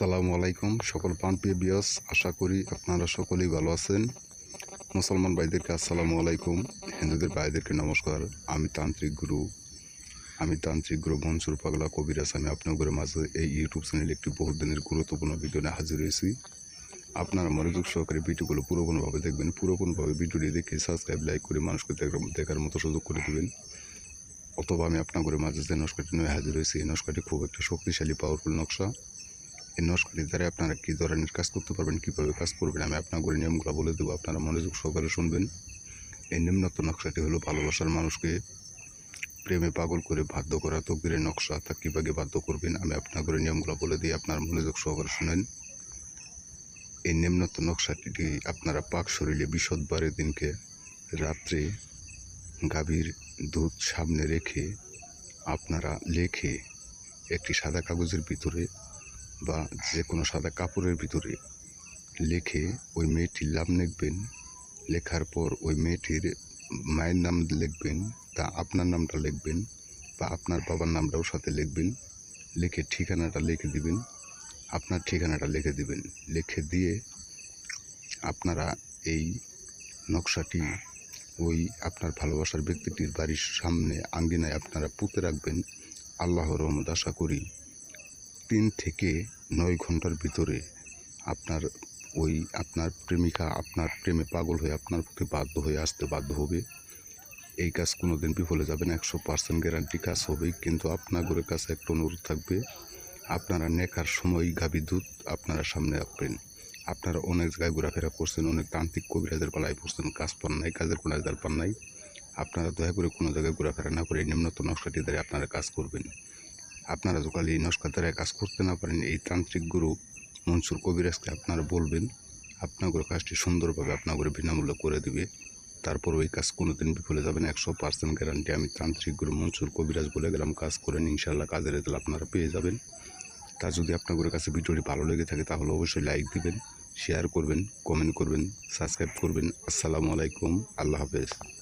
আসসালামু আলাইকুম সকল প্রাণপ্রিয় বিয়স, আশা করি আপনারা সকলেই ভালো আছেন। মুসলমান ভাইদেরকে আসসালামু আলাইকুম, হিন্দুদের ভাইদেরকে নমস্কার। আমি তান্ত্রিক গুরু মনসুর পাগলা কবিরাজ। আমি আপনাদের মাঝে এই ইউটিউব চ্যানেলে একটি বহুদিনের গুরুত্বপূর্ণ ভিডিও নিয়ে হাজির হয়েছি। আপনারা মনোযোগ সহকারে ভিডিওগুলো পুরোপুরিভাবে দেখবেন। পুরোপুরিভাবে ভিডিওটি দেখে সাবস্ক্রাইব, লাইক করে মানুষকে দেখার মতো সুযোগ করে দেবেন। অথবা আমি আপনাদের মাঝে যে নকশাটি নিয়ে হাজির হয়েছি, এই নকশাটি খুব একটা শক্তিশালী পাওয়ারফুল নকশা। এই নকশাটির দ্বারা আপনারা কী ধরনের কাজ করতে পারবেন, কীভাবে কাজ করবেন, আমি আপনাদের নিয়মগুলো বলে দেবো। আপনারা মনোযোগ সহকারে শুনবেন। এই নিম্নোক্ত নকশাটি হলো ভালোবাসার মানুষকে প্রেমে পাগল করে বাধ্য করা তকদিরের নকশা। তা কীভাবে বাধ্য করবেন আমি আপনাদের নিয়মগুলো বলে দিই, আপনারা মনোযোগ সহকারে শুনেন। এই নিম্নোক্ত নকশাটি আপনারা পাক শরীরে বৃহস্পতিবারের দিনকে রাত্রে গাভীর দুধ সামনে রেখে আপনারা লেখে একটি সাদা কাগজের ভিতরে বা যে কোনো সাদা কাপড়ের ভিতরে লিখে ওই মেয়েটির নাম লিখবেন। লেখার পর ওই মেয়েটির মায়ের নাম লিখবেন, তা আপনার নামটা লিখবেন বা আপনার বাবার নামটাও সাথে লিখবেন। লিখে ঠিকানাটা লিখে দিবেন, আপনার ঠিকানাটা লিখে দিবেন। লিখে দিয়ে আপনারা এই নকশাটি ওই আপনার ভালোবাসার ব্যক্তিটির বাড়ির সামনে আঙ্গিনায় আপনারা পুঁতে রাখবেন। আল্লাহর রহমত আশা করি 3 থেকে 9 ঘন্টার ভিতরে আপনার প্রেমিকা আপনার প্রেমে পাগল হয়ে আপনার প্রতি বাধ্য হয়ে আসতে বাধ্য হবে। এই কাজ কোনো দিন বিফলে যাবে না, 100% গ্যারান্টি কাজ হবেই। কিন্তু আপনাদের কাছে একটা অনুরোধ থাকবে, আপনারা নেকার সময় গাভী দুধ আপনারা সামনে রাখবেন। আপনারা অনেক জায়গায় ঘোরাফেরা করছেন, অনেক তান্ত্রিক কবিরাজের পালায় পড়ছেন, কাজ পান নাই, কাজের কোনো আজদার পান নাই। আপনারা দয়া করে কোনো জায়গায় ঘোরাফেরা না করে এই নিম্নত নকশাটি দ্বারা আপনারা কাজ করবেন। আপনারা যখন এই নকশার দ্বারা কাজ করতে না পারেন, এই তান্ত্রিক গুরু মনসুর কবিরাজকে আপনারা বলবেন, আপনাদের কাজটি সুন্দরভাবে আপনাদের বিনামূল্যে করে দিবে। তারপর ওই কাজ কোনো দিন বিফলে যাবে না, 100% গ্যারান্টি। আমি তান্ত্রিক গুরু মনসুর কবিরাজ বলে গেলাম, কাজ করেন, ইনশাল্লাহ কাজের রেজাল্ট আপনারা পেয়ে যাবেন। তা যদি আপনাদের কাছে ভিডিওটি ভালো লেগে থাকে তাহলে অবশ্যই লাইক দিবেন, শেয়ার করবেন, কমেন্ট করবেন, সাবস্ক্রাইব করবেন। আসসালামু আলাইকুম, আল্লাহ হাফেজ।